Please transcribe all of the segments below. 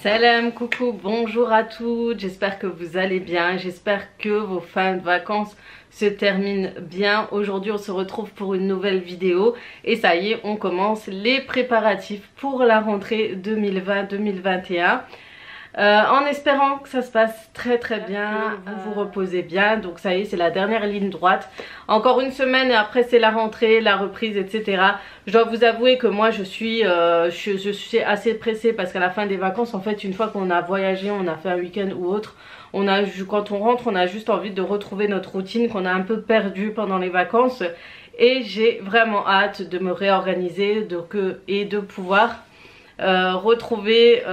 Salam, coucou, bonjour à toutes, j'espère que vous allez bien, j'espère que vos fins de vacances se terminent bien. Aujourd'hui on se retrouve pour une nouvelle vidéo et ça y est, on commence les préparatifs pour la rentrée 2020-2021. En espérant que ça se passe très bien, vous vous reposez bien. Donc ça y est, c'est la dernière ligne droite. Encore une semaine et après c'est la rentrée, la reprise, etc. Je dois vous avouer que moi je suis assez pressée parce qu'à la fin des vacances, en fait, une fois qu'on a voyagé, on a fait un week-end ou autre, quand on rentre, on a juste envie de retrouver notre routine qu'on a un peu perdue pendant les vacances. Et j'ai vraiment hâte de me réorganiser et de pouvoir retrouver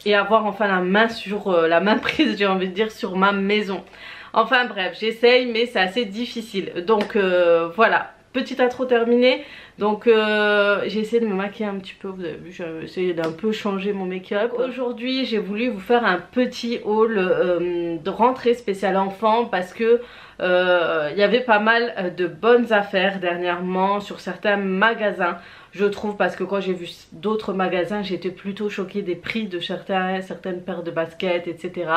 et avoir enfin la main sur la main prise, j'ai envie de dire, sur ma maison. Enfin bref, j'essaye mais c'est assez difficile. Donc voilà, petite intro terminée. Donc j'ai essayé de me maquiller un petit peu, vous avez vu, j'ai essayé d'un peu changer mon make-up. Aujourd'hui j'ai voulu vous faire un petit haul de rentrée spéciale enfant parce que il y avait pas mal de bonnes affaires dernièrement sur certains magasins, je trouve, parce que quand j'ai vu d'autres magasins j'étais plutôt choquée des prix de certaines paires de baskets, etc.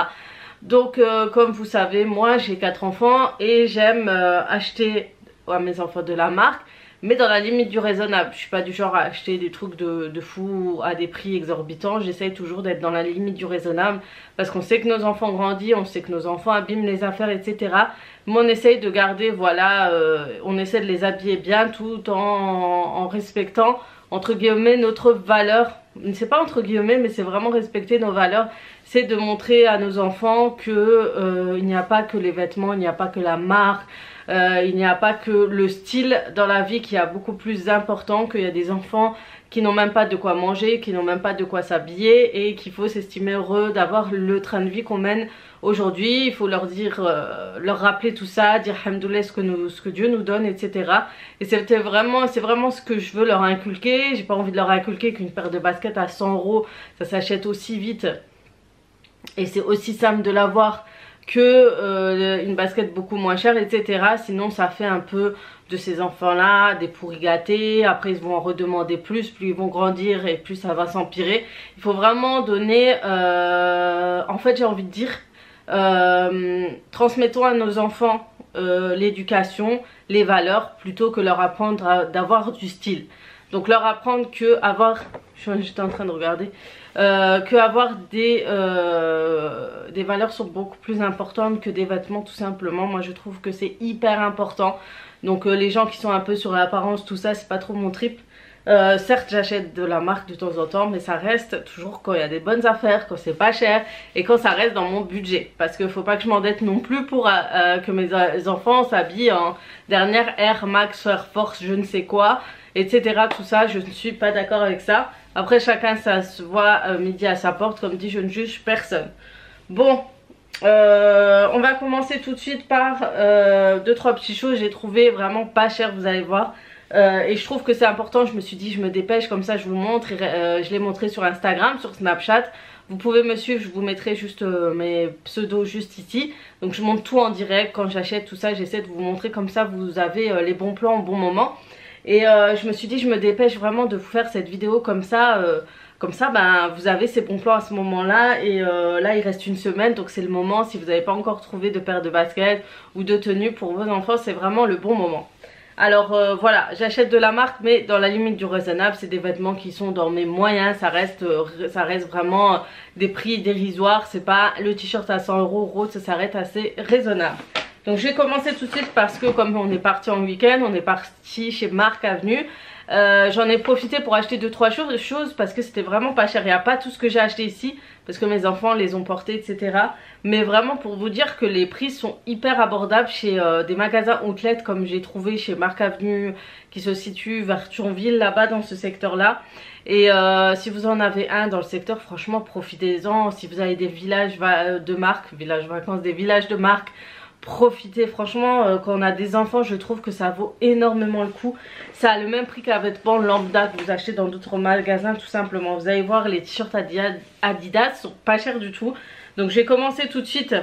Donc comme vous savez, moi j'ai 4 enfants et j'aime acheter à mes enfants de la marque, mais dans la limite du raisonnable. Je suis pas du genre à acheter des trucs de fou à des prix exorbitants. J'essaye toujours d'être dans la limite du raisonnable parce qu'on sait que nos enfants grandissent, on sait que nos enfants abîment les affaires, etc. Mais on essaye de garder, voilà, on essaie de les habiller bien tout en respectant, entre guillemets, notre valeur. C'est pas entre guillemets, mais c'est vraiment respecter nos valeurs. C'est de montrer à nos enfants que il n'y a pas que les vêtements, il n'y a pas que la marque, il n'y a pas que le style dans la vie qui est beaucoup plus important, qu'il y a des enfants qui n'ont même pas de quoi manger, qui n'ont même pas de quoi s'habiller et qu'il faut s'estimer heureux d'avoir le train de vie qu'on mène aujourd'hui. Il faut leur dire, leur rappeler tout ça, dire alhamdoulilah ce que Dieu nous donne, etc. Et c'est vraiment ce que je veux leur inculquer. J'ai pas envie de leur inculquer qu'une paire de baskets à 100 € ça s'achète aussi vite et c'est aussi simple de l'avoir que une basket beaucoup moins chère, etc. Sinon ça fait un peu de ces enfants là des pourris gâtés. Après ils vont en redemander plus ils vont grandir et plus ça va s'empirer. Il faut vraiment donner en fait, j'ai envie de dire, transmettons à nos enfants l'éducation, les valeurs, plutôt que leur apprendre d'avoir du style. Donc leur apprendre que avoir, j'étais en train de regarder, que avoir des valeurs sont beaucoup plus importantes que des vêtements, tout simplement. Moi je trouve que c'est hyper important. Donc les gens qui sont un peu sur l'apparence, tout ça, c'est pas trop mon trip. Certes j'achète de la marque de temps en temps, mais ça reste toujours quand il y a des bonnes affaires, quand c'est pas cher et quand ça reste dans mon budget, parce qu'il faut pas que je m'endette non plus pour que mes enfants s'habillent en dernière Air Max, Air Force, je ne sais quoi, etc. Tout ça, je ne suis pas d'accord avec ça. Après chacun ça se voit midi à sa porte, comme dit, je ne juge personne. Bon, on va commencer tout de suite par 2-3 petites choses. J'ai trouvé vraiment pas cher, vous allez voir. Et je trouve que c'est important, je me suis dit je me dépêche, comme ça je vous montre. Je l'ai montré sur Instagram, sur Snapchat. Vous pouvez me suivre, je vous mettrai juste mes pseudos juste ici. Donc je montre tout en direct, quand j'achète tout ça j'essaie de vous montrer, comme ça vous avez les bons plans au bon moment. Et je me suis dit je me dépêche vraiment de vous faire cette vidéo comme ça. Ben, vous avez ces bons plans à ce moment là. Et là il reste une semaine, donc c'est le moment. Si vous n'avez pas encore trouvé de paire de baskets ou de tenues pour vos enfants, c'est vraiment le bon moment. Alors voilà, j'achète de la marque mais dans la limite du raisonnable. C'est des vêtements qui sont dans mes moyens, ça reste vraiment des prix dérisoires. C'est pas le t-shirt à 100 € rose, ça s'arrête assez raisonnable. Donc je vais commencer tout de suite parce que comme on est parti en week-end, on est parti chez Marc Avenue. J'en ai profité pour acheter 2-3 choses parce que c'était vraiment pas cher. Il n'y a pas tout ce que j'ai acheté ici parce que mes enfants les ont portés, etc. Mais vraiment pour vous dire que les prix sont hyper abordables chez des magasins outlet comme j'ai trouvé chez Marc Avenue, qui se situe vers Thionville, là-bas dans ce secteur là. Et si vous en avez un dans le secteur, franchement profitez-en. Si vous avez des villages de marque, des villages de marque, profitez. Franchement quand on a des enfants, je trouve que ça vaut énormément le coup. Ça a le même prix qu'un vêtement lambda que vous achetez dans d'autres magasins, tout simplement. Vous allez voir, les t-shirts Adidas sont pas chers du tout. Donc j'ai commencé tout de suite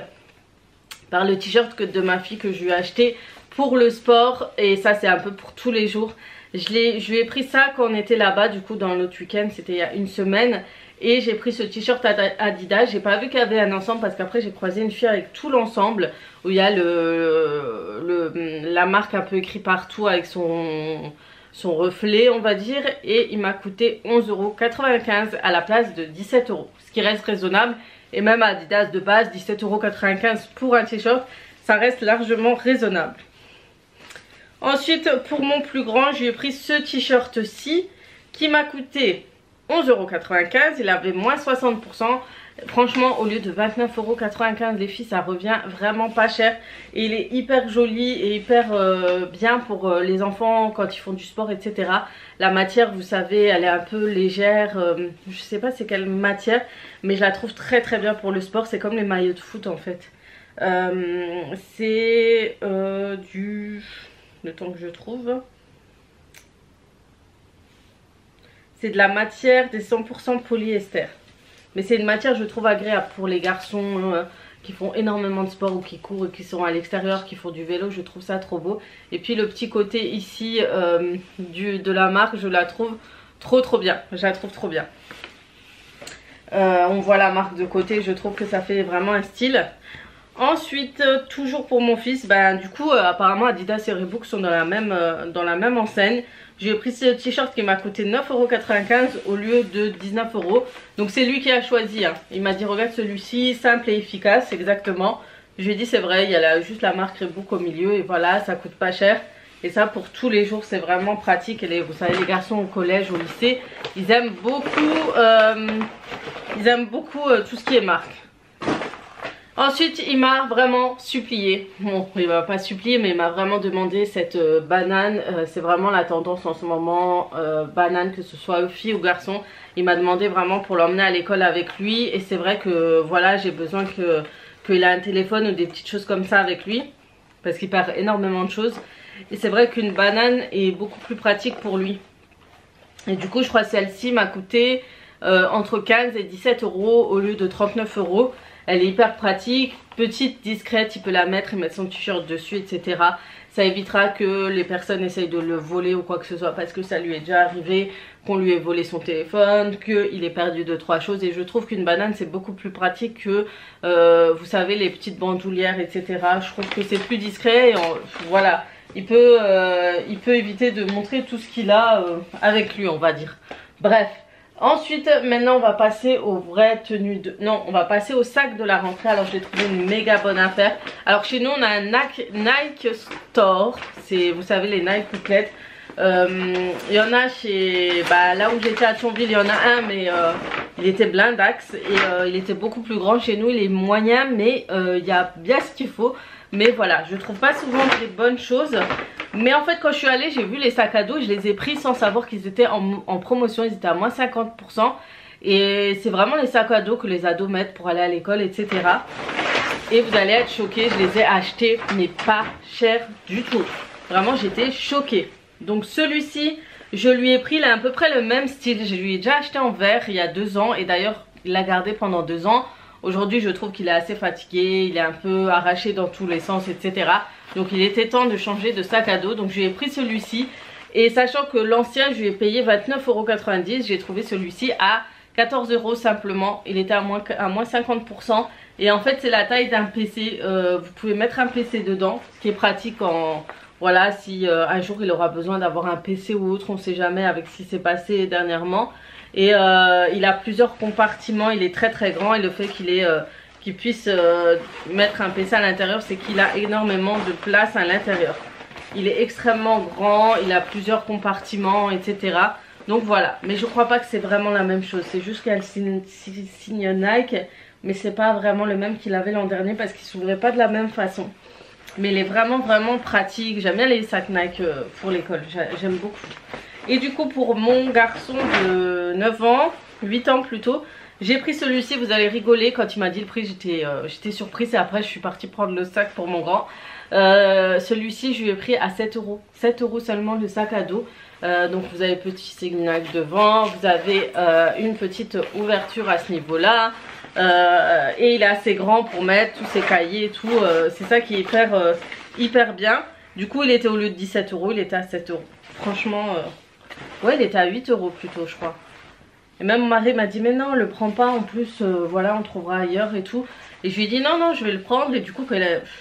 par le t-shirt de ma fille que je lui ai acheté pour le sport. Et ça c'est un peu pour tous les jours. Je lui ai pris ça quand on était là-bas, du coup dans l'autre week-end, c'était il y a une semaine. Et j'ai pris ce t-shirt Adidas. J'ai pas vu qu'il y avait un ensemble parce qu'après j'ai croisé une fille avec tout l'ensemble où il y a la marque un peu écrit partout avec son reflet on va dire. Et il m'a coûté 11,95 € à la place de 17 €. Ce qui reste raisonnable. Et même Adidas de base 17,95 € pour un t-shirt. Ça reste largement raisonnable. Ensuite pour mon plus grand j'ai pris ce t-shirt-ci qui m'a coûté 11,95 €, il avait moins 60%. Franchement au lieu de 29,95 € les filles ça revient vraiment pas cher. Et il est hyper joli et hyper bien pour les enfants quand ils font du sport etc. La matière vous savez elle est un peu légère, je sais pas c'est quelle matière mais je la trouve très très bien pour le sport. C'est comme les maillots de foot en fait. C'est le temps que je trouve. C'est de la matière des 100% polyester. Mais c'est une matière je trouve agréable pour les garçons qui font énormément de sport ou qui courent et qui sont à l'extérieur, qui font du vélo. Je trouve ça trop beau. Et puis le petit côté ici de la marque, je la trouve trop bien. Je la trouve trop bien. On voit la marque de côté, je trouve que ça fait vraiment un style. Ensuite, toujours pour mon fils, du coup apparemment Adidas et Reebok sont dans la même enseigne. J'ai pris ce t-shirt qui m'a coûté 9,95 € au lieu de 19 €. Donc c'est lui qui a choisi, hein. Il m'a dit regarde celui-ci, simple et efficace, exactement. Je lui ai dit c'est vrai, il y a juste la marque Reebok au milieu et voilà, ça coûte pas cher. Et ça pour tous les jours c'est vraiment pratique. Et vous savez les garçons au collège, au lycée, ils aiment beaucoup tout ce qui est marque. Ensuite il m'a vraiment supplié, bon il m'a pas supplié mais il m'a vraiment demandé cette banane, c'est vraiment la tendance en ce moment, banane que ce soit filles ou garçons. Il m'a demandé vraiment pour l'emmener à l'école avec lui et c'est vrai que voilà j'ai besoin qu'il a un téléphone ou des petites choses comme ça avec lui parce qu'il perd énormément de choses. Et c'est vrai qu'une banane est beaucoup plus pratique pour lui. Et du coup je crois que celle-ci m'a coûté entre 15 et 17 € au lieu de 39 €. Elle est hyper pratique, petite, discrète, il peut la mettre et mettre son t-shirt dessus, etc. Ça évitera que les personnes essayent de le voler ou quoi que ce soit parce que ça lui est déjà arrivé, qu'on lui ait volé son téléphone, qu'il ait perdu 2-3 choses. Et je trouve qu'une banane c'est beaucoup plus pratique que, vous savez, les petites bandoulières, etc. Je trouve que c'est plus discret et voilà, il peut éviter de montrer tout ce qu'il a avec lui, on va dire. Bref. Ensuite, maintenant on va passer aux vraies tenues de... Non, on va passer au sac de la rentrée. Alors j'ai trouvé une méga bonne affaire. Alors chez nous on a un Nike Store. C'est, vous savez, les Nike Couclettes. Il y en a chez... là où j'étais à Thionville, il y en a un mais il était blindax. Et il était beaucoup plus grand. Chez nous il est moyen mais il y a bien ce qu'il faut. Mais voilà, je trouve pas souvent des bonnes choses. Mais en fait quand je suis allée j'ai vu les sacs à dos. Je les ai pris sans savoir qu'ils étaient en promotion. Ils étaient à moins 50%. Et c'est vraiment les sacs à dos que les ados mettent pour aller à l'école, etc. Et vous allez être choqués, je les ai achetés mais pas cher du tout. Vraiment j'étais choquée. Donc celui-ci je lui ai pris, il a à peu près le même style. Je lui ai déjà acheté en vert il y a 2 ans. Et d'ailleurs il l'a gardé pendant 2 ans. Aujourd'hui je trouve qu'il est assez fatigué, il est un peu arraché dans tous les sens, etc. Donc il était temps de changer de sac à dos. Donc je lui ai pris celui-ci. Et sachant que l'ancien je lui ai payé 29,90 €, j'ai trouvé celui-ci à 14 € simplement. Il était à moins 50%. Et en fait c'est la taille d'un PC. Vous pouvez mettre un PC dedans, ce qui est pratique en... Voilà, si un jour il aura besoin d'avoir un PC ou autre, on ne sait jamais avec ce qui s'est passé dernièrement. Et il a plusieurs compartiments, il est très très grand. Et le fait qu'il puisse mettre un PC à l'intérieur, c'est qu'il a énormément de place à l'intérieur. Il est extrêmement grand, il a plusieurs compartiments, etc. Donc voilà, mais je crois pas que c'est vraiment la même chose. C'est juste qu'il y a le signe Nike, mais c'est pas vraiment le même qu'il avait l'an dernier parce qu'il s'ouvrait pas de la même façon. Mais il est vraiment pratique. J'aime bien les sacs Nike pour l'école, j'aime beaucoup. Et du coup pour mon garçon de 9 ans, 8 ans plutôt, j'ai pris celui-ci. Vous allez rigoler, quand il m'a dit le prix j'étais surprise. Et après je suis partie prendre le sac pour mon grand. Celui-ci je lui ai pris à 7 €. 7 € seulement le sac à dos. Donc vous avez petit signe Nike devant. Vous avez une petite ouverture à ce niveau là. Et il est assez grand pour mettre tous ses cahiers et tout. C'est ça qui est hyper bien. Du coup il était au lieu de 17 €, il était à 7 €. Franchement ouais, il était à 8 € plutôt je crois. Et même mon mari m'a dit mais non, le prends pas, en plus voilà, on trouvera ailleurs et tout. Et je lui ai dit non, non, je vais le prendre. Et du coup,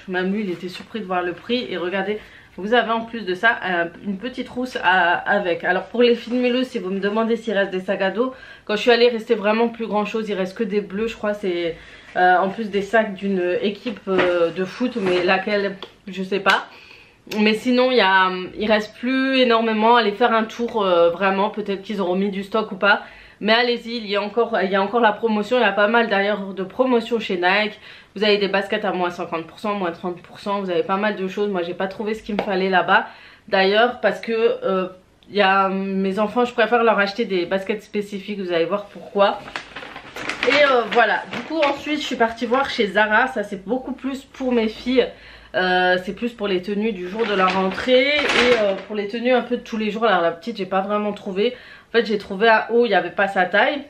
même lui, il était surpris de voir le prix. Et regardez, vous avez en plus de ça une petite trousse avec. Alors pour les filles de Milo, si vous me demandez s'il reste des sacs à dos, quand je suis allée, il restait vraiment plus grand chose. Il reste que des bleus, je crois. C'est en plus des sacs d'une équipe de foot, mais laquelle, je sais pas. Mais sinon il reste plus énormément. Allez faire un tour vraiment, peut-être qu'ils auront mis du stock ou pas. Mais allez-y, il y a encore la promotion. Il y a pas mal d'ailleurs de promotions chez Nike. Vous avez des baskets à moins 50%, moins 30%. Vous avez pas mal de choses. Moi j'ai pas trouvé ce qu'il me fallait là-bas. D'ailleurs parce que il y a mes enfants, je préfère leur acheter des baskets spécifiques. Vous allez voir pourquoi. Et voilà, du coup ensuite je suis partie voir chez Zara. Ça c'est beaucoup plus pour mes filles. C'est plus pour les tenues du jour de la rentrée. Et pour les tenues un peu de tous les jours. Alors la petite j'ai pas vraiment trouvé. En fait j'ai trouvé un haut, il n'y avait pas sa taille.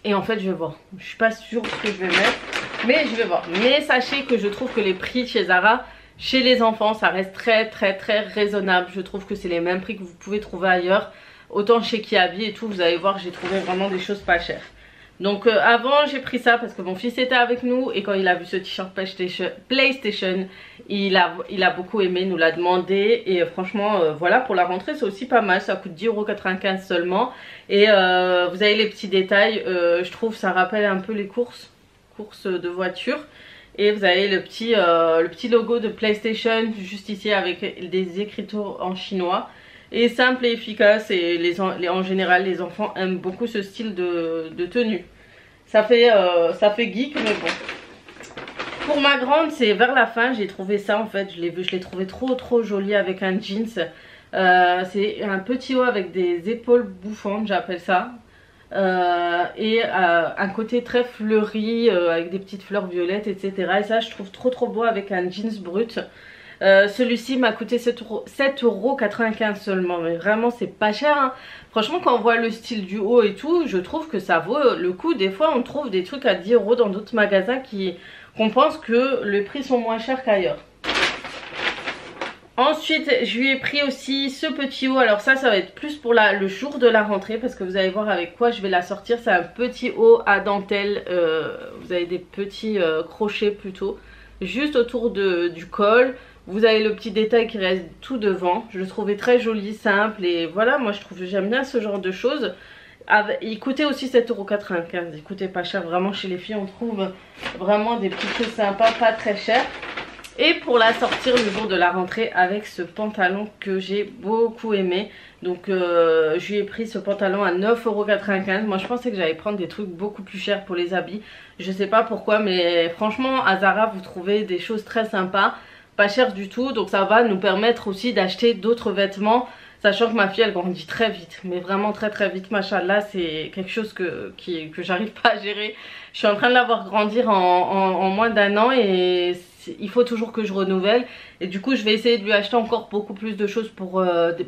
Et en fait je vais voir. Je suis pas sûre ce que je vais mettre, mais je vais voir. Mais sachez que je trouve que les prix chez Zara, chez les enfants, ça reste très raisonnable. Je trouve que c'est les mêmes prix que vous pouvez trouver ailleurs. Autant chez Kiabi et tout, vous allez voir, j'ai trouvé vraiment des choses pas chères. Donc avant j'ai pris ça parce que mon fils était avec nous. Et quand il a vu ce t-shirt PlayStation, il a beaucoup aimé, nous l'a demandé. Et franchement voilà, pour la rentrée c'est aussi pas mal. Ça coûte 10,95 € seulement. Et vous avez les petits détails, je trouve ça rappelle un peu les courses de voiture. Et vous avez le petit logo de PlayStation juste ici avec des écriteaux en chinois. Et simple et efficace, et en général les enfants aiment beaucoup ce style de tenue. Ça fait geek, mais bon. Pour ma grande, c'est vers la fin, j'ai trouvé ça en fait. Je l'ai trouvé trop joli avec un jeans. C'est un petit haut avec des épaules bouffantes, j'appelle ça. Et un côté très fleuri avec des petites fleurs violettes, etc. Et ça je trouve trop beau avec un jeans brut. Celui-ci m'a coûté 7,95 € seulement, mais vraiment c'est pas cher hein. Franchement quand on voit le style du haut et tout, je trouve que ça vaut le coup. Des fois on trouve des trucs à 10 € dans d'autres magasins qu'on pense que les prix sont moins chers qu'ailleurs. Ensuite je lui ai pris aussi ce petit haut. Alors ça va être plus pour le jour de la rentrée, parce que vous allez voir avec quoi je vais la sortir. C'est un petit haut à dentelle, vous avez des petits crochets plutôt juste autour du col. Vous avez le petit détail qui reste tout devant. Je le trouvais très joli, simple. Et voilà, moi j'aime bien ce genre de choses. Il coûtait aussi 7,95 €. Il coûtait pas cher. Vraiment chez les filles on trouve vraiment des petits trucs sympas, pas très chers. Et pour la sortir le jour de la rentrée avec ce pantalon que j'ai beaucoup aimé. Donc je lui ai pris ce pantalon à 9,95 €. Moi je pensais que j'allais prendre des trucs beaucoup plus chers pour les habits. Je sais pas pourquoi, mais franchement à Zara vous trouvez des choses très sympas. Pas cher du tout, donc ça va nous permettre aussi d'acheter d'autres vêtements, sachant que ma fille elle grandit très vite, mais vraiment très vite, machallah. C'est quelque chose que j'arrive pas à gérer. Je suis en train de la voir grandir en moins d'1 an, et il faut toujours que je renouvelle. Et du coup je vais essayer de lui acheter encore beaucoup plus de choses, pour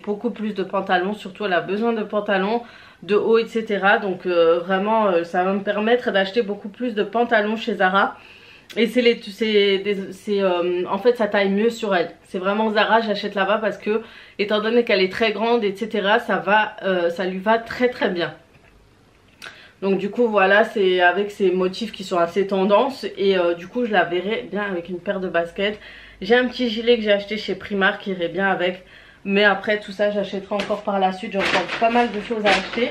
beaucoup plus de pantalons. Surtout elle a besoin de pantalons, de haut, etc. Donc vraiment ça va me permettre d'acheter beaucoup plus de pantalons chez Zara. Et en fait ça taille mieux sur elle. C'est vraiment Zara, j'achète là-bas parce que étant donné qu'elle est très grande, etc. ça lui va très bien. Donc du coup voilà, c'est avec ces motifs qui sont assez tendance. Et du coup je la verrai bien avec une paire de baskets. J'ai un petit gilet que j'ai acheté chez Primark qui irait bien avec. Mais après tout ça j'achèterai encore par la suite. J'ai encore pas mal de choses à acheter.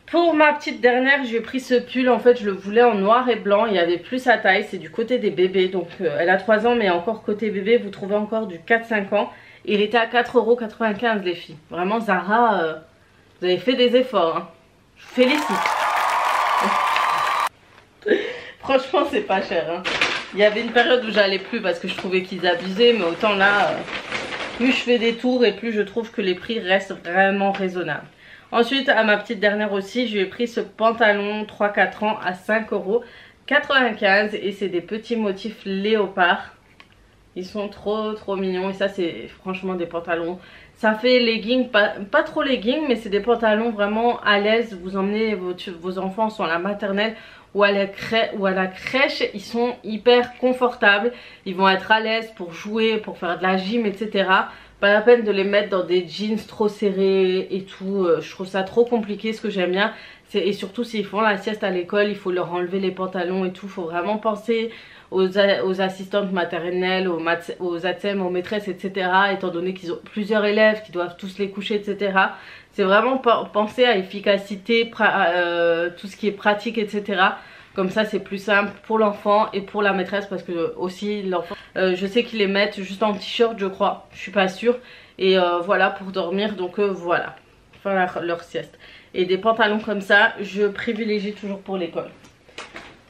Pour ma petite dernière, j'ai pris ce pull. En fait je le voulais en noir et blanc. Il y avait plus sa taille, c'est du côté des bébés. Donc elle a 3 ans, mais encore côté bébé vous trouvez encore du 4-5 ans. Il était à 4,95 € les filles. Vraiment Zara, vous avez fait des efforts hein. Je vous félicite. Franchement c'est pas cher hein. Il y avait une période où j'allais plus parce que je trouvais qu'ils abusaient. Mais autant là, plus je fais des tours et plus je trouve que les prix restent vraiment raisonnables. Ensuite à ma petite dernière aussi, je lui ai pris ce pantalon 3-4 ans à 5,95 € et c'est des petits motifs léopard. Ils sont trop mignons. Et ça c'est franchement des pantalons, ça fait legging, pas trop legging, mais c'est des pantalons vraiment à l'aise. Vous emmenez vos enfants soit à la maternelle ou à la crèche, ils sont hyper confortables. Ils vont être à l'aise pour jouer, pour faire de la gym, etc. Pas la peine de les mettre dans des jeans trop serrés et tout. Je trouve ça trop compliqué. Ce que j'aime bien, et surtout s'ils font la sieste à l'école, il faut leur enlever les pantalons et tout. Il faut vraiment penser aux assistantes maternelles, aux ATSEM, aux maîtresses, etc. Étant donné qu'ils ont plusieurs élèves qui doivent tous les coucher, etc. C'est vraiment penser à efficacité, tout ce qui est pratique, etc. Comme ça c'est plus simple pour l'enfant et pour la maîtresse, parce que aussi l'enfant, je sais qu'ils les mettent juste en t-shirt, je crois, je suis pas sûre. Et voilà, pour dormir, donc voilà, faire leur sieste. Et des pantalons comme ça, je privilégie toujours pour l'école.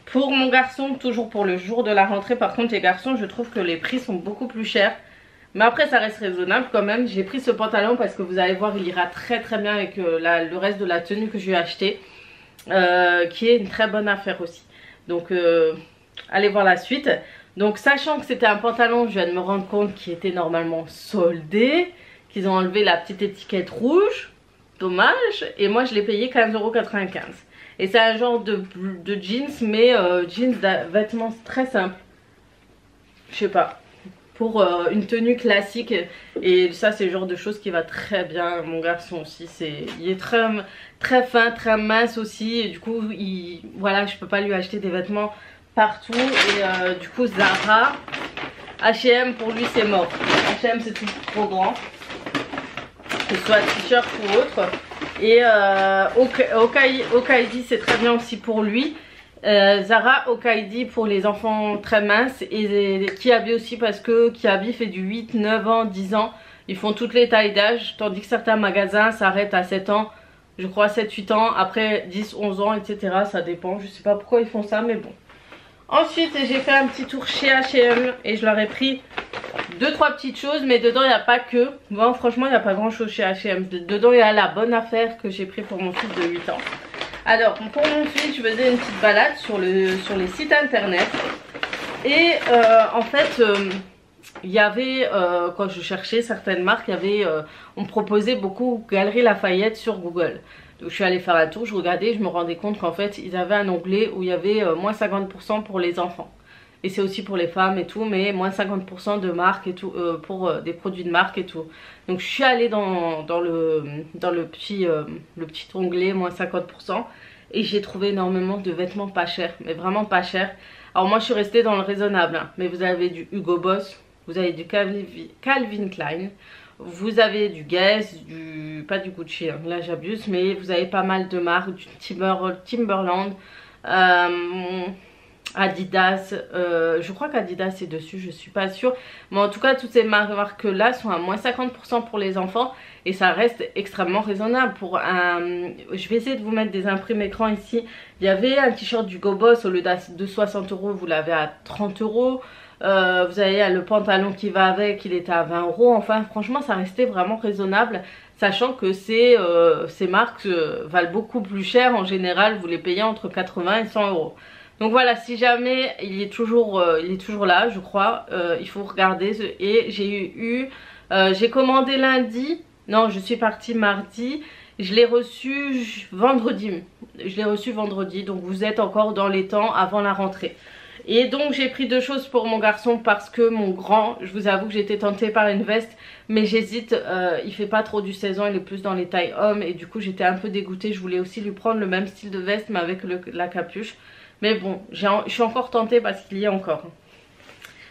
Pour mon garçon, toujours pour le jour de la rentrée, par contre les garçons, je trouve que les prix sont beaucoup plus chers. Mais après ça reste raisonnable quand même. J'ai pris ce pantalon parce que vous allez voir, il ira très bien avec le reste de la tenue que je lui ai acheté. Qui est une très bonne affaire aussi. Donc allez voir la suite. Donc sachant que c'était un pantalon, je viens de me rendre compte qu'il était normalement soldé, qu'ils ont enlevé la petite étiquette rouge. Dommage. Et moi je l'ai payé 15,95 €. Et c'est un genre de jeans, mais jeans vêtements très simple. Je sais pas, pour une tenue classique. Et ça c'est le genre de choses qui va très bien. Mon garçon aussi, il est très fin, très mince aussi. Et du coup voilà, je peux pas lui acheter des vêtements partout. Et du coup Zara, H&M pour lui c'est mort. H&M c'est tout trop grand, que ce soit t-shirt ou autre. Et Okaidi c'est très bien aussi pour lui. Zara, Okaidi pour les enfants très minces, et Kiabi aussi, parce que Kiabi fait du 8, 9 ans, 10 ans. Ils font toutes les tailles d'âge, tandis que certains magasins s'arrêtent à 7 ans, je crois 7-8 ans, après 10, 11 ans, etc. Ça dépend, je sais pas pourquoi ils font ça, mais bon. Ensuite j'ai fait un petit tour chez H&M et je leur ai pris 2-3 petites choses, mais dedans il n'y a pas que. Bon, franchement il n'y a pas grand chose chez H&M. Dedans il y a la bonne affaire que j'ai pris pour mon fils de 8 ans. Alors pour mon fils, je faisais une petite balade sur les sites internet. Et en fait il y avait, quand je cherchais certaines marques, on me proposait beaucoup Galeries Lafayette sur Google. Donc je suis allée faire un tour, je regardais, je me rendais compte qu'en fait ils avaient un onglet où il y avait moins 50% pour les enfants. Et c'est aussi pour les femmes et tout, mais moins 50% de marques et tout, pour des produits de marque et tout. Donc je suis allée dans le petit onglet moins 50%. Et j'ai trouvé énormément de vêtements pas chers, mais vraiment pas chers. Alors moi je suis restée dans le raisonnable, hein, mais vous avez du Hugo Boss, vous avez du Calvin Klein, vous avez du Guess, pas du Gucci, hein, là j'abuse, mais vous avez pas mal de marques, du Timberland, Adidas, je crois qu'Adidas est dessus, je suis pas sûre, mais en tout cas toutes ces marques là sont à moins 50% pour les enfants, et ça reste extrêmement raisonnable. Pour je vais essayer de vous mettre des imprimes écran ici. Il y avait un t-shirt du Go Boss, au lieu de 60 €, vous l'avez à 30 €. Vous avez le pantalon qui va avec, il était à 20 €. Enfin franchement ça restait vraiment raisonnable, sachant que ces marques valent beaucoup plus cher. En général vous les payez entre 80 et 100 €. Donc voilà, si jamais il est toujours là, je crois, il faut regarder. Et j'ai commandé lundi, non je suis partie mardi, je l'ai reçu vendredi. Donc vous êtes encore dans les temps avant la rentrée. Et donc j'ai pris 2 choses pour mon garçon, parce que mon grand, je vous avoue que j'étais tentée par une veste, mais j'hésite, il fait pas trop du 16 ans, il est plus dans les tailles hommes, et du coup j'étais un peu dégoûtée. Je voulais aussi lui prendre le même style de veste mais avec la capuche. Mais bon, je suis encore tentée parce qu'il y est encore.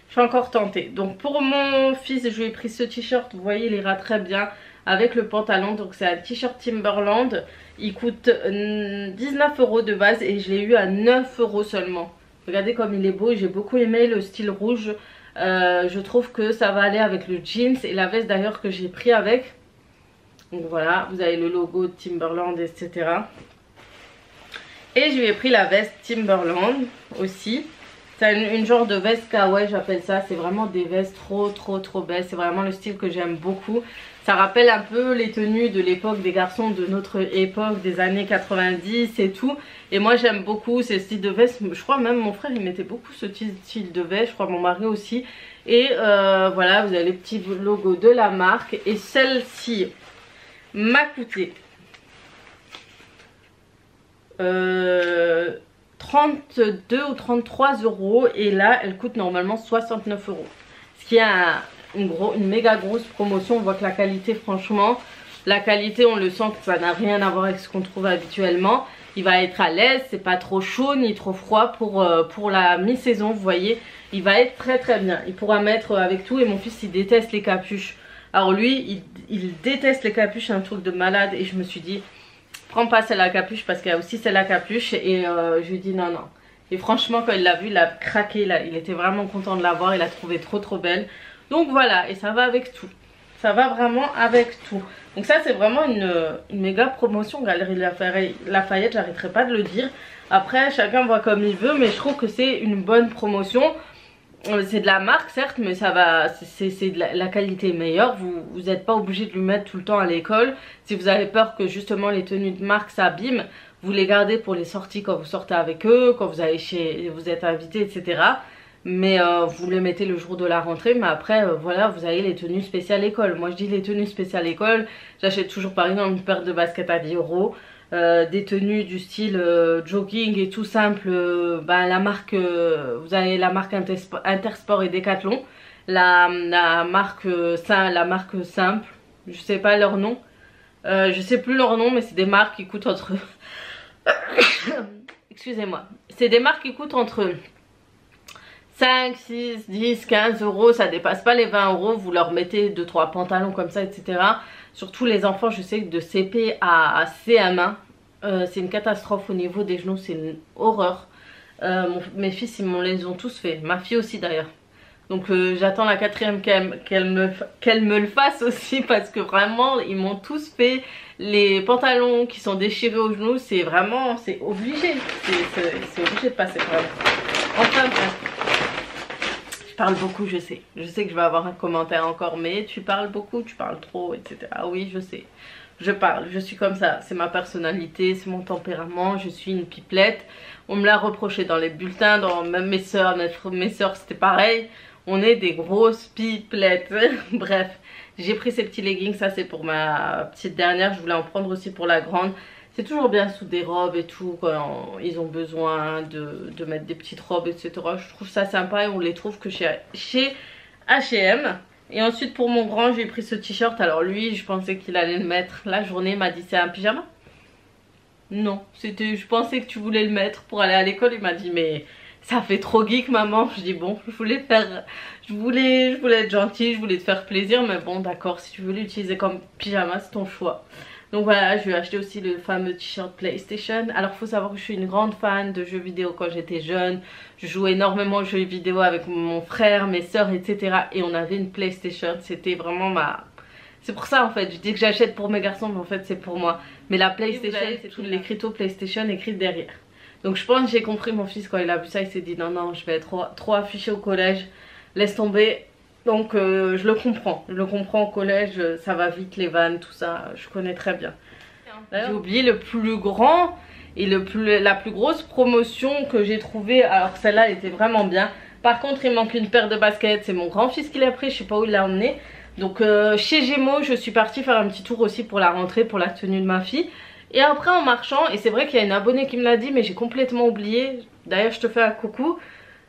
Je suis encore tentée. Donc pour mon fils, je lui ai pris ce t-shirt. Vous voyez, il ira très bien avec le pantalon. Donc c'est un t-shirt Timberland. Il coûte 19 € de base et je l'ai eu à 9 € seulement. Regardez comme il est beau. J'ai beaucoup aimé le style rouge. Je trouve que ça va aller avec le jeans et la veste d'ailleurs que j'ai pris avec. Donc voilà, vous avez le logo de Timberland, etc. Et je lui ai pris la veste Timberland aussi. C'est une genre de veste kawaii, j'appelle ça. C'est vraiment des vestes trop belles. C'est vraiment le style que j'aime beaucoup. Ça rappelle un peu les tenues de l'époque des garçons de notre époque, des années 90 et tout. Et moi j'aime beaucoup ce style de veste. Je crois même mon frère il mettait beaucoup ce style de veste. Je crois mon mari aussi. Et voilà, vous avez les petits logos de la marque. Et celle-ci m'a coûté 32 ou 33 € et là elle coûte normalement 69 €. Ce qui est une méga grosse promotion. On voit que la qualité, franchement, la qualité, on le sent que ça n'a rien à voir avec ce qu'on trouve habituellement. Il va être à l'aise, c'est pas trop chaud ni trop froid pour la mi-saison, vous voyez. Il va être très très bien. Il pourra mettre avec tout, et mon fils il déteste les capuches. Alors lui, il déteste les capuches, c'est un truc de malade, et je me suis dit, prends pas celle à capuche parce qu'il y a aussi celle à capuche, et je lui ai dit non. Et franchement, quand il l'a vue, il a craqué, il était vraiment content de l'avoir, il l'a trouvée trop belle. Donc voilà, et ça va avec tout. Ça va vraiment avec tout. Donc ça, c'est vraiment une méga promotion Galeries Lafayette, j'arrêterai pas de le dire. Après, chacun voit comme il veut, mais je trouve que c'est une bonne promotion. C'est de la marque certes, mais ça va, c'est de la qualité meilleure. Vous n'êtes pas obligé de lui mettre tout le temps à l'école. Si vous avez peur que justement les tenues de marque s'abîment, vous les gardez pour les sorties quand vous sortez avec eux, quand vous allez vous êtes invité, etc. Mais vous les mettez le jour de la rentrée. Mais après voilà, vous avez les tenues spéciales école. Moi je dis les tenues spéciales école, j'achète toujours par exemple une paire de baskets à 10 €. Des tenues du style jogging et tout simple, la marque, vous avez la marque Intersport et Decathlon, la marque simple, je sais pas leur nom, je sais plus leur nom, mais c'est des marques qui coûtent entre excusez-moi, c'est des marques qui coûtent entre 5, 6, 10, 15 €, ça dépasse pas les 20 €, vous leur mettez 2-3 pantalons comme ça, etc. Surtout les enfants, je sais que de CP à CM1, c'est une catastrophe au niveau des genoux, c'est une horreur. Mes fils, ils les ont tous fait, ma fille aussi d'ailleurs. Donc j'attends la 4e qu'elle me le fasse aussi, parce que vraiment, ils m'ont tous fait les pantalons qui sont déchirés aux genoux, c'est vraiment, c'est obligé, c'est obligé de passer par là. Enfin bref. Je parle beaucoup, je sais que je vais avoir un commentaire encore, mais tu parles beaucoup, tu parles trop, etc. Ah oui, je sais, je parle, je suis comme ça, c'est ma personnalité, c'est mon tempérament, je suis une pipelette. On me l'a reproché dans les bulletins, même mes soeurs c'était pareil, on est des grosses pipelettes. Bref, j'ai pris ces petits leggings, ça c'est pour ma petite dernière, je voulais en prendre aussi pour la grande. C'est toujours bien sous des robes et tout, quand ils ont besoin de mettre des petites robes, etc. Je trouve ça sympa, et on les trouve que chez H&M. Et ensuite pour mon grand, j'ai pris ce t-shirt. Alors lui, je pensais qu'il allait le mettre la journée. Il m'a dit, c'est un pyjama? Non, je pensais que tu voulais le mettre pour aller à l'école. Il m'a dit, mais ça fait trop geek maman. Je dis bon, je voulais être gentille, je voulais te faire plaisir, mais bon d'accord, si tu veux l'utiliser comme pyjama, c'est ton choix. Donc voilà, je lui ai acheté aussi le fameux t-shirt PlayStation. Alors faut savoir que je suis une grande fan de jeux vidéo quand j'étais jeune. Je jouais énormément aux jeux vidéo avec mon frère, mes soeurs, etc. Et on avait une PlayStation, c'était vraiment ma... C'est pour ça en fait, je dis que j'achète pour mes garçons, mais en fait c'est pour moi. Mais la PlayStation, c'est tout l'écriteau PlayStation écrit derrière. Donc je pense que j'ai compris mon fils quand il a vu ça, il s'est dit non, je vais être trop affichée au collège, laisse tomber. Donc je le comprends au collège, ça va vite les vannes, tout ça, je connais très bien. J'ai oublié le plus grand et la plus grosse promotion que j'ai trouvée. Alors celle-là elle était vraiment bien. Par contre il manque une paire de baskets, c'est mon grand-fils qui l'a pris, je sais pas où il l'a emmené. Donc chez Gémeaux je suis partie faire un petit tour aussi pour la rentrée, pour la tenue de ma fille. Et après en marchant, et c'est vrai qu'il y a une abonnée qui me l'a dit mais j'ai complètement oublié. D'ailleurs je te fais un coucou.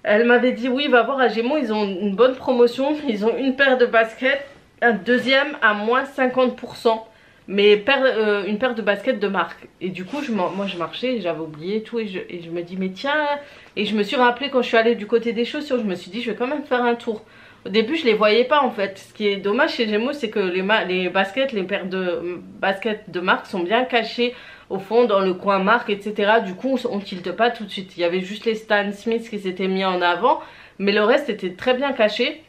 Elle m'avait dit oui, va voir à Gémeaux, ils ont une bonne promotion. Ils ont une paire de baskets, un deuxième à moins 50%. Mais une paire de baskets de marque. Et du coup moi je marchais, j'avais oublié tout, et je me dis mais tiens. Et je me suis rappelé quand je suis allée du côté des chaussures, je me suis dit je vais quand même faire un tour. Au début je les voyais pas en fait. Ce qui est dommage chez Gémeaux, c'est que les baskets, les paires de baskets de marque sont bien cachées au fond dans le coin marque, etc. Du coup on tilte pas tout de suite. Il y avait juste les Stan Smith qui s'étaient mis en avant, mais le reste était très bien caché.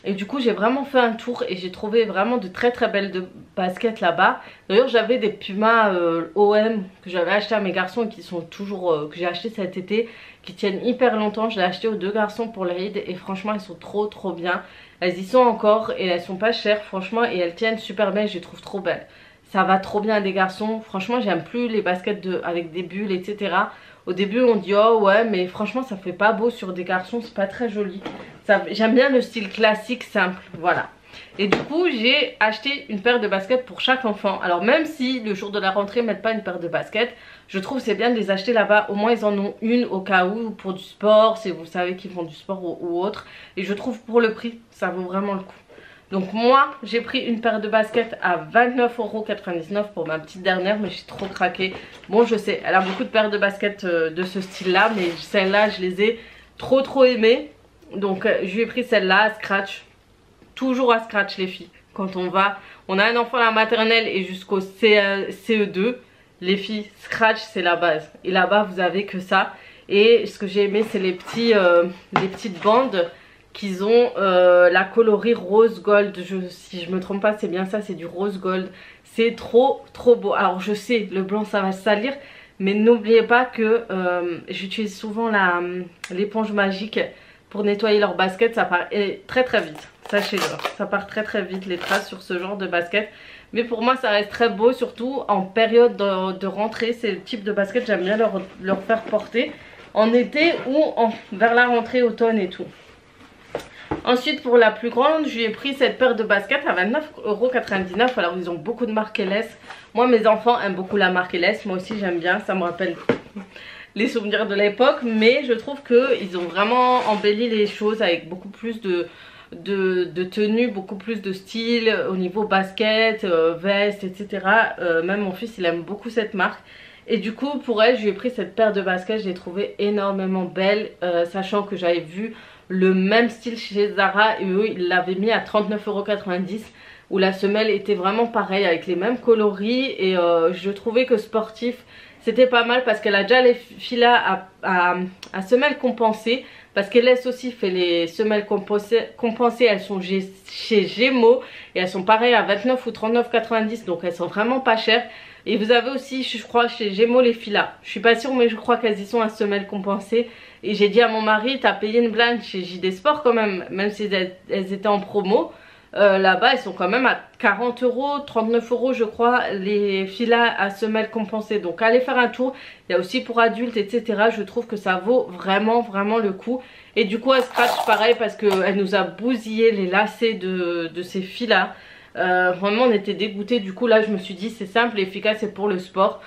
Et du coup j'ai vraiment fait un tour et j'ai trouvé vraiment de très belles baskets là-bas. D'ailleurs j'avais des Puma OM que j'avais acheté à mes garçons et qui sont toujours, que j'ai acheté cet été, qui tiennent hyper longtemps. Je l'ai acheté aux 2 garçons pour l'Aïd et franchement elles sont trop bien. Elles y sont encore et elles sont pas chères franchement, et elles tiennent super bien, je les trouve trop belles. Ça va trop bien à des garçons. Franchement j'aime plus les baskets avec des bulles, etc. Au début on dit oh ouais, mais franchement ça fait pas beau sur des garçons, c'est pas très joli. J'aime bien le style classique simple, voilà. Et du coup j'ai acheté une paire de baskets pour chaque enfant. Alors même si le jour de la rentrée ils mettent pas une paire de baskets, je trouve c'est bien de les acheter là-bas. Au moins ils en ont une au cas où, pour du sport, si vous savez qu'ils font du sport ou autre. Et je trouve pour le prix ça vaut vraiment le coup. Donc moi j'ai pris une paire de baskets à 29,99 € pour ma petite dernière, mais j'ai trop craqué. Bon je sais, elle a beaucoup de paires de baskets de ce style là, mais celles-là je les ai trop aimées. Donc je lui ai pris celle-là à scratch. Toujours à scratch les filles. Quand on a un enfant à la maternelle et jusqu'au CE2, les filles, scratch c'est la base. Et là-bas vous avez que ça. Et ce que j'ai aimé c'est les petites bandes qu'ils ont, la coloris rose gold. Si je me trompe pas c'est bien ça, c'est du rose gold. C'est trop beau. Alors je sais le blanc ça va se salir, mais n'oubliez pas que j'utilise souvent l'éponge magique pour nettoyer leurs baskets. Ça part très vite, sachez-le, ça part très vite les traces sur ce genre de basket. Mais pour moi ça reste très beau, surtout en période de rentrée. C'est le type de basket j'aime bien leur faire porter en été ou vers la rentrée automne et tout. Ensuite pour la plus grande je lui ai pris cette paire de baskets à 29,99 €. Alors ils ont beaucoup de marques LS. Moi mes enfants aiment beaucoup la marque LS, moi aussi j'aime bien, ça me rappelle les souvenirs de l'époque. Mais je trouve qu'ils ont vraiment embelli les choses avec beaucoup plus de tenues, beaucoup plus de style au niveau basket, veste, etc. Même mon fils il aime beaucoup cette marque. Et du coup pour elle je lui ai pris cette paire de baskets, je l'ai trouvée énormément belle, sachant que j'avais vu le même style chez Zara et eux ils l'avaient mis à 39,90 € où la semelle était vraiment pareille avec les mêmes coloris. Et je trouvais que sportif c'était pas mal parce qu'elle a déjà les filas à semelles compensées, parce qu'elle laisse aussi fait les semelles compensées. Elles sont chez Gémeaux et elles sont pareilles à 29 ou 39,90 €, donc elles sont vraiment pas chères. Et vous avez aussi je crois chez Gémeaux les filas, je suis pas sûre mais je crois qu'elles y sont à semelles compensées. Et j'ai dit à mon mari, t'as payé une blinde chez JD Sport quand même si elles étaient en promo. Là-bas elles sont quand même à 40 €, 39 € je crois, les filas à semelles compensées. Donc allez faire un tour, il y a aussi pour adultes etc. Je trouve que ça vaut vraiment le coup. Et du coup à scratch pareil parce qu'elle nous a bousillé les lacets de ces filas. Vraiment on était dégoûtés. Du coup là je me suis dit c'est simple et efficace et pour le sport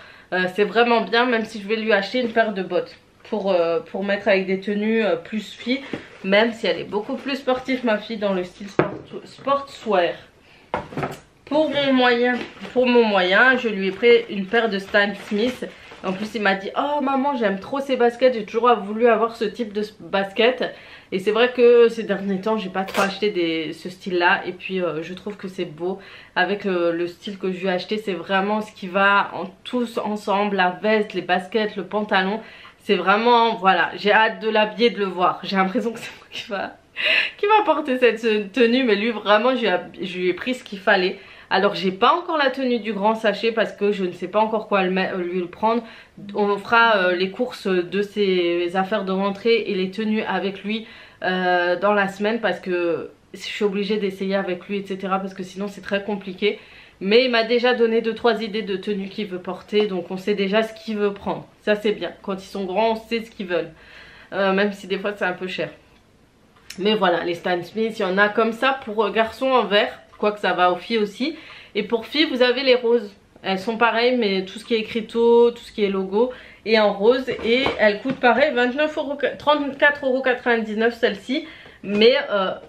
c'est vraiment bien, même si je vais lui acheter une paire de bottes pour mettre avec des tenues plus filles, même si elle est beaucoup plus sportive ma fille dans le style sportswear. Pour mon moyen je lui ai pris une paire de Stan Smith. En plus il m'a dit oh maman j'aime trop ces baskets, j'ai toujours voulu avoir ce type de basket. Et c'est vrai que ces derniers temps j'ai pas trop acheté ce style là. Et puis je trouve que c'est beau avec le style que je lui ai acheté. C'est vraiment ce qui va tous ensemble, la veste, les baskets, le pantalon. C'est vraiment, voilà, j'ai hâte de l'habiller, de le voir. J'ai l'impression que c'est moi qui va porter cette tenue. Mais lui vraiment je lui ai pris ce qu'il fallait. Alors j'ai pas encore la tenue du grand sachet parce que je ne sais pas encore quoi lui le prendre. On fera les courses de ses affaires de rentrée et les tenues avec lui dans la semaine, parce que je suis obligée d'essayer avec lui etc. parce que sinon c'est très compliqué. Mais il m'a déjà donné 2-3 idées de tenues qu'il veut porter, donc on sait déjà ce qu'il veut prendre. Ça c'est bien, quand ils sont grands on sait ce qu'ils veulent, même si des fois c'est un peu cher. Mais voilà, les Stan Smith, il y en a comme ça pour garçons en vert, quoique ça va aux filles aussi. Et pour filles vous avez les roses, elles sont pareilles mais tout ce qui est écriteau, tout ce qui est logo est en rose. Et elles coûtent pareil 34,99 € celle-ci. Mais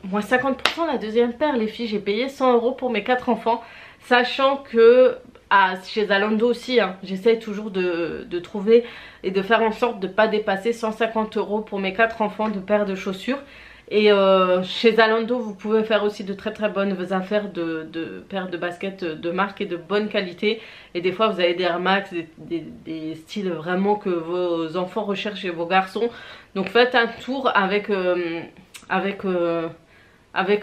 moins 50% la deuxième paire les filles, j'ai payé 100 € pour mes 4 enfants. Sachant que chez Zalando aussi hein, j'essaie toujours de trouver et de faire en sorte de ne pas dépasser 150 € pour mes 4 enfants de paires de chaussures. Et chez Zalando vous pouvez faire aussi de très bonnes affaires de paires de baskets de marque et de bonne qualité. Et des fois vous avez des Air Max, des styles vraiment que vos enfants recherchent et vos garçons. Donc faites un tour avec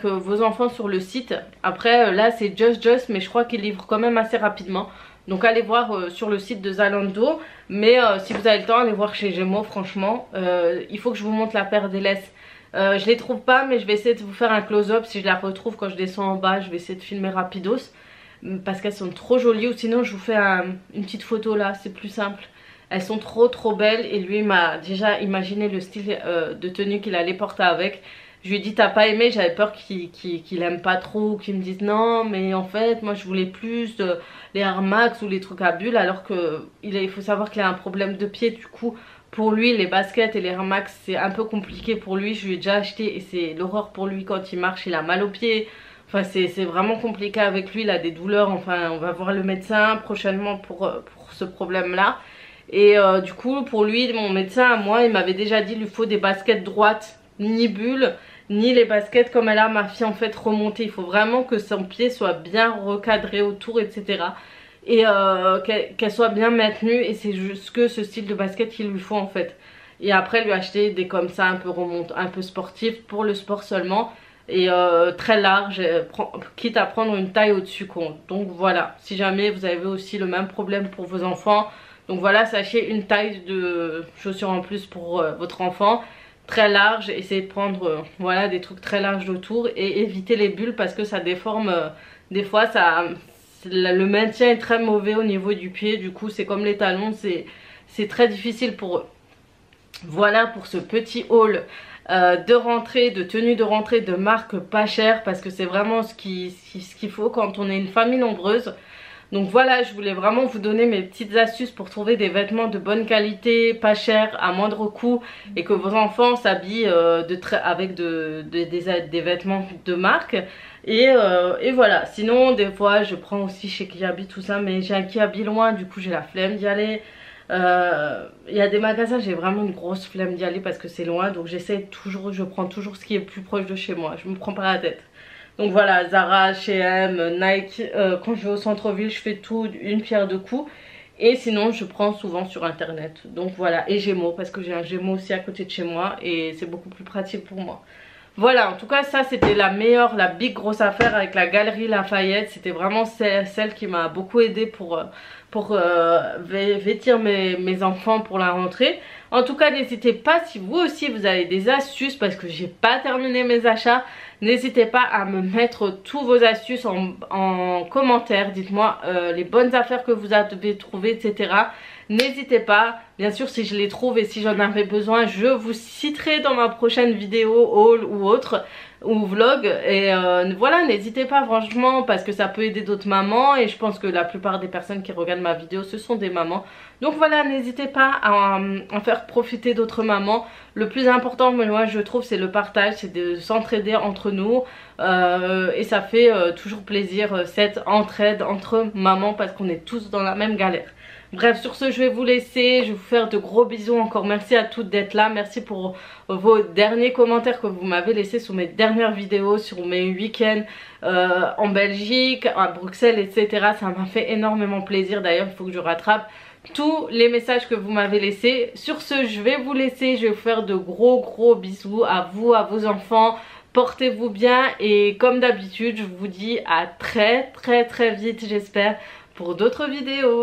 vos enfants sur le site. Après là c'est Just mais je crois qu'ils livrent quand même assez rapidement. Donc allez voir sur le site de Zalando. Mais si vous avez le temps allez voir chez Gémeaux franchement. Il faut que je vous montre la paire d'LS. Je les trouve pas mais je vais essayer de vous faire un close-up. Si je la retrouve quand je descends en bas je vais essayer de filmer rapidos, parce qu'elles sont trop jolies. Ou sinon je vous fais une petite photo là, c'est plus simple. Elles sont trop belles. Et lui m'a déjà imaginé le style de tenue qu'il allait porter avec. Je lui ai dit t'as pas aimé, j'avais peur qu'il aime pas trop, qu'il me dise non mais en fait moi je voulais plus les Air Max ou les trucs à bulles, alors que il faut savoir qu'il a un problème de pied. Du coup pour lui les baskets et les Air Max c'est un peu compliqué pour lui. Je lui ai déjà acheté et c'est l'horreur pour lui quand il marche, il a mal aux pieds. Enfin c'est vraiment compliqué avec lui, il a des douleurs, enfin on va voir le médecin prochainement pour ce problème là. Et du coup pour lui, mon médecin à moi, il m'avait déjà dit il lui faut des baskets droites, ni bulles, ni les baskets comme elle a ma fille en fait remontées. Il faut vraiment que son pied soit bien recadré autour, etc. Et qu'elle soit bien maintenue, et c'est juste que ce style de basket qu'il lui faut en fait. Et après lui acheter des comme ça un peu un peu sportifs pour le sport seulement. Et très large, quitte à prendre une taille au-dessus quoi. Donc voilà, si jamais vous avez aussi le même problème pour vos enfants, donc voilà, sachez une taille de chaussures en plus pour votre enfant, très large. Essayez de prendre voilà des trucs très larges autour et éviter les bulles parce que ça déforme des fois, le maintien est très mauvais au niveau du pied. Du coup c'est comme les talons, c'est très difficile pour eux. Voilà pour ce petit haul de rentrée, de tenue de rentrée de marque pas chère, parce que c'est vraiment ce qu'il faut quand on est une famille nombreuse. Donc voilà, je voulais vraiment vous donner mes petites astuces pour trouver des vêtements de bonne qualité, pas chers, à moindre coût, et que vos enfants s'habillent avec des vêtements de marque. Et voilà, sinon des fois je prends aussi chez Kiabi tout ça, mais j'ai un Kiabi loin, du coup j'ai la flemme d'y aller. Il y a des magasins, j'ai vraiment une grosse flemme d'y aller parce que c'est loin, donc j'essaie toujours, je prends toujours ce qui est plus proche de chez moi, je me prends pas la tête. Donc voilà, Zara, H&M, Nike, quand je vais au centre-ville je fais tout une pierre deux coups. Et sinon je prends souvent sur internet. Donc voilà, et Gémeaux, parce que j'ai un Gémeaux aussi à côté de chez moi et c'est beaucoup plus pratique pour moi. Voilà, en tout cas ça c'était la meilleure, la big grosse affaire avec la Galerie Lafayette. C'était vraiment celle qui m'a beaucoup aidé pour vêtir mes enfants pour la rentrée. En tout cas n'hésitez pas, si vous aussi vous avez des astuces, parce que j'ai pas terminé mes achats, n'hésitez pas à me mettre tous vos astuces en commentaire. Dites-moi les bonnes affaires que vous avez trouvées, etc. N'hésitez pas, bien sûr si je les trouve et si j'en avais besoin, je vous citerai dans ma prochaine vidéo, haul ou autre, ou vlog. Et voilà, n'hésitez pas franchement, parce que ça peut aider d'autres mamans. Et je pense que la plupart des personnes qui regardent ma vidéo, ce sont des mamans. Donc voilà, n'hésitez pas à en faire profiter d'autres mamans. Le plus important, moi je trouve, c'est le partage, c'est de s'entraider entre nous. Et ça fait toujours plaisir cette entraide entre mamans, parce qu'on est tous dans la même galère. Bref, sur ce je vais vous laisser, je vais vous faire de gros bisous. Encore merci à toutes d'être là, merci pour vos derniers commentaires que vous m'avez laissés sous mes dernières vidéos, sur mes week-ends en Belgique, à Bruxelles, etc. Ça m'a fait énormément plaisir. D'ailleurs il faut que je rattrape tous les messages que vous m'avez laissés. Sur ce je vais vous laisser, je vais vous faire de gros bisous à vous, à vos enfants. Portez-vous bien et comme d'habitude je vous dis à très vite j'espère pour d'autres vidéos.